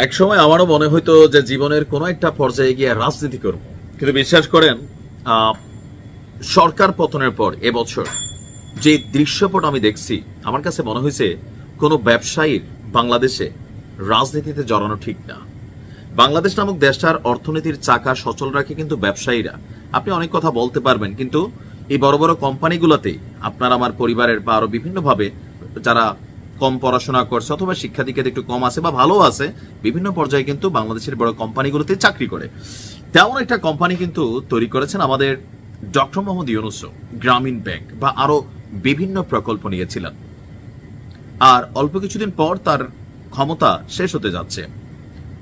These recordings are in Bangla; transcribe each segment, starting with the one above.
এক সময় আমারও মনে হইতো যে জীবনের কোনো একটা পর্যায়ে গিয়ে রাজনীতি করব, কিন্তু বিশ্বাস করেন সরকার পতনের পর এবছর যে দৃশ্যপট আমি দেখছি, আমার কাছে মনে হয়েছে কোনো ব্যবসায়ীর বাংলাদেশে রাজনীতিতে জড়ানো ঠিক না। বাংলাদেশ নামক দেশটার অর্থনীতির চাকা সচল রাখে কিন্তু ব্যবসায়ীরা। আপনি অনেক কথা বলতে পারবেন, কিন্তু এই বড় বড় কোম্পানিগুলোতেই আপনার আমার পরিবারের বা আরো বিভিন্নভাবে যারা কম পড়াশোনা করছে অথবা শিক্ষা দীক্ষাতে একটু কম আছে বা ভালো আছে, বিভিন্ন পর্যায়ে কিন্তু বাংলাদেশের বড় কোম্পানিগুলোতে চাকরি করে। তেমন একটা কোম্পানি কিন্তু তৈরি করেছেন আমাদের ডক্টর মোহাম্মদ ইউনূস। গ্রামীণ ব্যাংক বা আরো বিভিন্ন প্রকল্প নিয়েছিলেন, আর অল্প কিছুদিন পর তার ক্ষমতা শেষ হতে যাচ্ছে।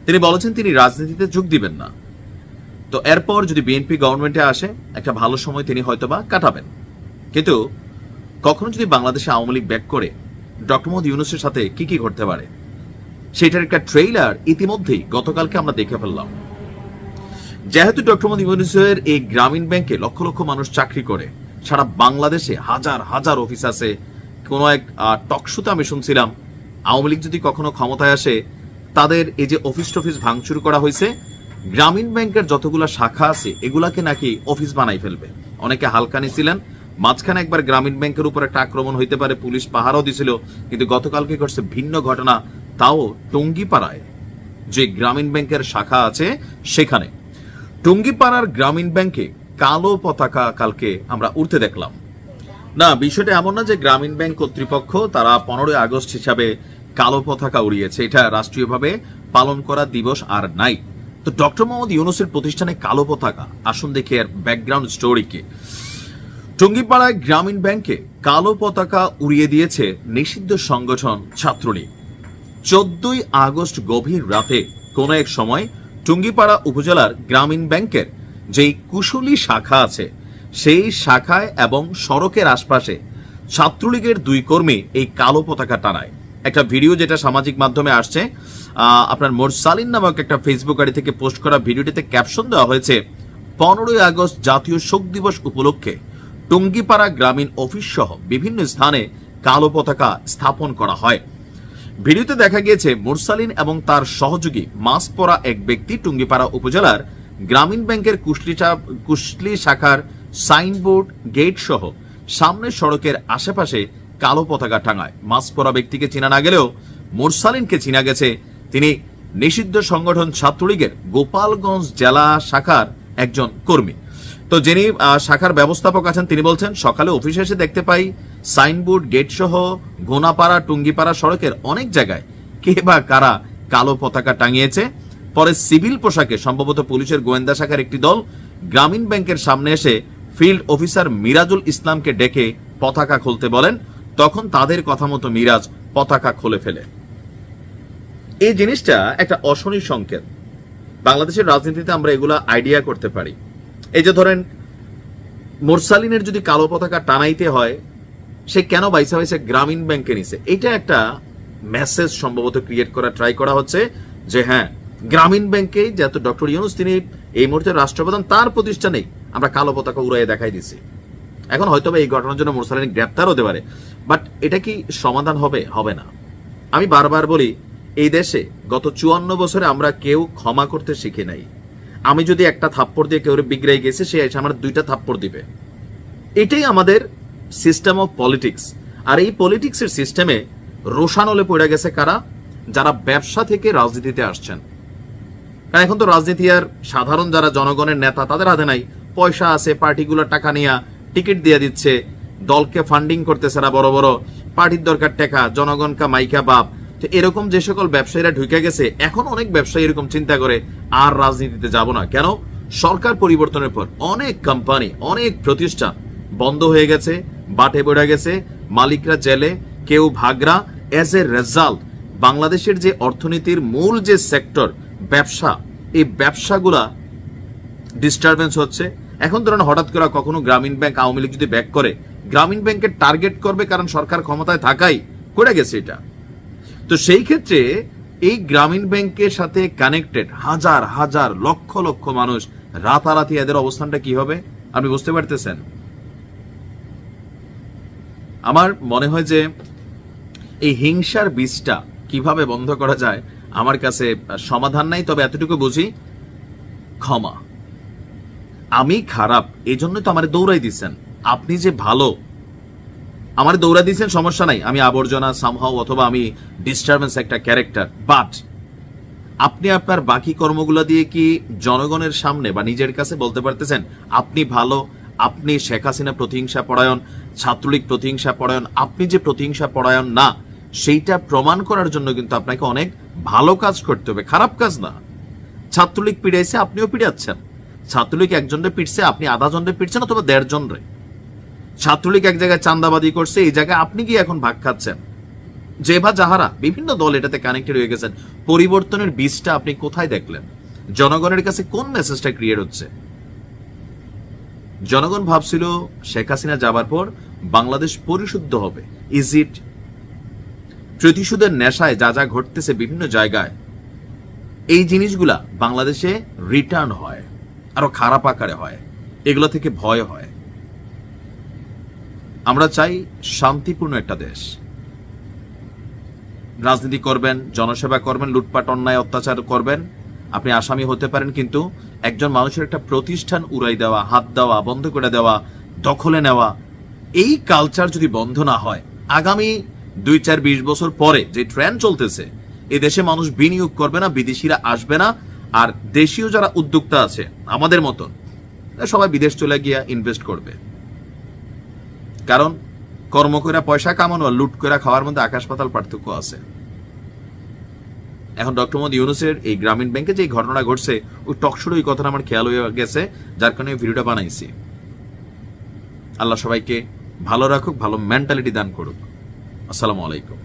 তিনি বলেছেন তিনি রাজনীতিতে যোগ দিবেন না। তো এরপর যদি বিএনপি গভর্নমেন্টে আসে, একটা ভালো সময় তিনি হয়তোবা কাটাবেন। কিন্তু কখনো যদি বাংলাদেশে আওয়ামী লীগ ব্যাক করে, ডক্টর মোহাম্মদ ইউনূসের সাথে কি কি ঘটতে পারে সেটার একটা ট্রেইলার ইতিমধ্যেই গতকালকে আমরা দেখে ফেললাম। যেহেতু ডক্টর মোহাম্মদ ইউনূসের এই গ্রামীণ ব্যাংকে লক্ষ লক্ষ মানুষ চাকরি করে, সারা বাংলাদেশে হাজার হাজার অফিস আছে। কোনো এক টকশোতে আমি শুনছিলাম আওয়ামী লীগ যদি কখনো ক্ষমতায় আসে, তাদের এই যে অফিস টফিস ভাঙচুর করা হয়েছে, গ্রামীণ ব্যাংকের যতগুলা শাখা আছে এগুলাকে নাকি অফিস বানাই ফেলবে। অনেকে হালকা নিছিলেন। মাঝখানে একবার গ্রামীণ ব্যাংকের উপর একটা আক্রমণ হইতে পারে, পুলিশ পাহারাও দিছিল, কিন্তু গতকালকে করছে ভিন্ন ঘটনা, তাও টঙ্গীপাড়ায় যে গ্রামীণ ব্যাংকের শাখা আছে সেখানে। টঙ্গীপাড়ার গ্রামীণ ব্যাংকে কালো পতাকা কালকে আমরা উঠতে দেখলাম। না, বিষয়টা এমন না যে গ্রামীণ ব্যাংক কর্তৃপক্ষ তারা 15 আগস্ট হিসাবে কালো পতাকা উড়িয়েছে, এটা রাষ্ট্রীয়ভাবে পালন করা দিবস আর নাই। তো ডক্টর মোহাম্মদ ইউনূসের প্রতিষ্ঠানে কালো পতাকা, আসুন দেখি এর ব্যাকগ্রাউন্ড স্টোরি কি। টঙ্গীপাড়ায় গ্রামীণ ব্যাংকে কালো পতাকা উড়িয়ে দিয়েছে নিষিদ্ধ সংগঠন ছাত্রলীগ। 14 আগস্ট গভীর রাতে কোন এক সময় টঙ্গীপাড়া উপজেলার গ্রামীণ ব্যাংকের যেই কুশলী শাখা আছে সেই শাখায় এবং সড়কের আশপাশে ছাত্রলীগের 2 কর্মী এই কালো পতাকা টানায়। একটা ভিডিও যেটা সামাজিক মাধ্যমে আসছে, আপনার মোরসালিন নামক একটা ফেসবুক আইডি থেকে পোস্ট করা ভিডিওটিতে ক্যাপশন দেওয়া হয়েছে 15 আগস্ট জাতীয় শোক দিবস উপলক্ষে টঙ্গীপাড়া গ্রামীণ অফিস সহ বিভিন্ন স্থানে কালো পতাকা স্থাপন করা হয়। ভিডিওতে দেখা গিয়েছে মোরসালিন এবং তার সহযোগী মাস্ক পরা এক ব্যক্তি টঙ্গীপাড়া উপজেলার গ্রামীণ ব্যাংকের কুশলী শাখার সাইনবোর্ড গেট সহ সামনের সড়কের আশেপাশে কালো পতাকা টাঙায়। মাস্ক পরা ব্যক্তিকে চেনা না গেলেও মোরসালিনকে চেনা গেছে, তিনি নিষিদ্ধ সংগঠন ছাত্রলীগের গোপালগঞ্জ জেলা শাখার একজন কর্মী। তো যিনি শাখার ব্যবস্থাপক আছেন তিনি বলছেন, সকালে অফিসে এসে দেখতে পাই সাইনবোর্ড গেট সহ গোনাপাড়া টঙ্গীপাড়া সড়কের অনেক জায়গায় কে বা কারা কালো পতাকা টাঙিয়েছে। পরে সিভিল পোশাকে সম্ভবত পুলিশের গোয়েন্দা শাখার একটি দল গ্রামীণ ব্যাংকের সামনে এসে ফিল্ড অফিসার মিরাজুল ইসলামকে ডেকে পতাকা খুলতে বলেন। তখন তাদের কথা মতো মিরাজ পতাকা খুলে ফেলে। এই জিনিসটা একটা অশনি সংকেত। বাংলাদেশের রাজনীতিতে আমরা এগুলা আইডিয়া করতে পারি। এই যে ধরেন মোরসালিনের যদি কালো পতাকা টানাইতে হয়, সে কেন বাইসা বাইসা গ্রামীণ ব্যাংকে নিছে, এটা একটা মেসেজ সম্ভবত ক্রিয়েট করা ট্রাই করা হচ্ছে যে হ্যাঁ, গ্রামীণ ব্যাংকে যেহেতু ডক্টর ইউনূস তিনি এই মুহূর্তে রাষ্ট্রপ্রধান, তার প্রতিষ্ঠানেই আমরা কালো পতাকা উড়াইয়ে দেখাই দিছি। এখন হয়তো এই ঘটনার জন্য মোরসালিন গ্রেপ্তার হতে পারে, বাট এটা কি সমাধান হবে? হবে না। আমি বারবার বলি, এই দেশে গত 54 বছরে আমরা কেউ ক্ষমা করতে শিখি নাই। আমি যদি একটা থাপ্পড় দিয়ে কেউ বিগড়ে গেছে, সে এসে আমার 2টা থাপ্পড় দিবে। এটাই আমাদের সিস্টেম অফ পলিটিক্স। আর এই পলিটিক্সের সিস্টেমে রোশানলে পড়ে গেছে কারা? যারা ব্যবসা থেকে রাজনীতিতে আসছেন। কারণ এখন তো রাজনীতি আর সাধারণ যারা জনগণের নেতা তাদের হাতে নাই। পয়সা আছে, পার্টিগুলো টাকা নিয়ে টিকিট দিয়ে দিচ্ছে, দলকে ফান্ডিং করতেছে না, বড় বড় পার্টির দরকার টাকা, জনগণকা মাইকা বাপ। তো এরকম যে সকল ব্যবসায়ীরা ঢুকে গেছে, এখন অনেক ব্যবসায়ী এরকম চিন্তা করে আর রাজনীতিতে যাব না। কেন? সরকার পরিবর্তনের পর অনেক কোম্পানি, অনেক প্রতিষ্ঠান বন্ধ হয়ে গেছে, বাটে পড়ে গেছে, মালিকরা জেলে, কেউ ভাগরা। এজ এ রেজাল্ট বাংলাদেশের যে অর্থনীতির মূল যে সেক্টর ব্যবসা, এই ব্যবসাগুলা ডিস্টারবেন্স হচ্ছে। এখন ধরেন হঠাৎ করে কখনো গ্রামীণ ব্যাংক আওয়ামী লীগ যদি ব্যাক করে, গ্রামীণ ব্যাংকের টার্গেট করবে, কারণ সরকার ক্ষমতায় থাকাই করে গেছে এটা। তো সেই ক্ষেত্রে এই গ্রামীণ ব্যাংকের সাথে কানেক্টেড হাজার হাজার লক্ষ লক্ষ মানুষ, রাতারাতি এদের অবস্থানটা কি হবে আপনি বুঝতে পারতেছেন? আমার মনে হয় যে এই হিংসার বীজটা কিভাবে বন্ধ করা যায় আমার কাছে সমাধান নাই, তবে এতটুকু বুঝি ক্ষমা। আমি খারাপ, এই জন্যই তো আমার দৌড়াই দিচ্ছেন। আপনি যে ভালো, আমার দৌড়া দিচ্ছেন, সমস্যা নাই, আমি আবর্জনা সামহাও অথবা আমি ডিস্টারবেন্স একটা ক্যারেক্টার, বাট আপনি আপনার বাকি কর্মগুলো দিয়ে কি জনগণের সামনে বা নিজের কাছে বলতে পারতেছেন আপনি ভালো? আপনি শেখ হাসিনা প্রতিহিংসা পরায়ণ, ছাত্রলীগ প্রতিহিংসা পরায়ণ, আপনি যে প্রতিহিংসা পরায়ণ না, সেইটা প্রমাণ করার জন্য কিন্তু আপনাকে অনেক ভালো কাজ করতে হবে, খারাপ কাজ না। ছাত্রলীগ পিড়াইছে, আপনিও পিড়াচ্ছেন। ছাত্রলীগ একজনরে পিটছে, আপনি আধা জনরে পিটছেন অথবা 1.5 জনরে। ছাত্রলীগ এক জায়গায় চাঁদাবাদি করছে, এই জায়গায় আপনি কি এখন ভাগ খাচ্ছেন? যে বা যাহারা বিভিন্ন দল এটাতে কানেক্টেড হয়ে গেছেন, পরিবর্তনের বীজটা আপনি কোথায় দেখলেন? জনগণের কাছে কোন মেসেজটা ক্রিয়েট হচ্ছে? জনগণ ভাবছিল শেখ হাসিনা যাবার পর বাংলাদেশ পরিশুদ্ধ হবে। Is it? প্রতিশোধের নেশায় যা যা ঘটতেছে বিভিন্ন জায়গায়, এই জিনিসগুলা বাংলাদেশে রিটার্ন হয়, আরো খারাপ আকারে হয়, এগুলো থেকে ভয় হয়। আমরা চাই শান্তিপূর্ণ একটা দেশ। রাজনীতি করবেন, জনসেবা করবেন, লুটপাট অন্যায় অত্যাচার করবেন, আপনি আসামি হতে পারেন, কিন্তু একজন মানুষের একটা প্রতিষ্ঠান উড়াই দেওয়া, হাত দেওয়া, বন্ধ করে দেওয়া, দখলে নেওয়া, এই কালচার যদি বন্ধ না হয়, আগামী 2-4-20 বছর পরে যে ট্রেন্ড চলতেছে, এই দেশে মানুষ বিনিয়োগ করবে না, বিদেশিরা আসবে না, আর দেশীয় যারা উদ্যোক্তা আছে আমাদের মতন, সবাই বিদেশ চলে গিয়া ইনভেস্ট করবে। কারণ কর্ম করে পয়সা কামানো আর লুট করে খাওয়ার মধ্যে আকাশ পাতাল পার্থক্য আছে। এখন ডক্টর মোহাম্মদ ইউনূসের এই গ্রামীণ ব্যাংকে যে ঘটনা ঘটছে, ওই টকশোর ওই কথাটা আমার খেয়াল হয়ে গেছে, যার কারণে ভিডিওটা বানাইছি। আল্লাহ সবাইকে ভালো রাখুক, ভালো মেন্টালিটি দান করুক। আসসালামু আলাইকুম।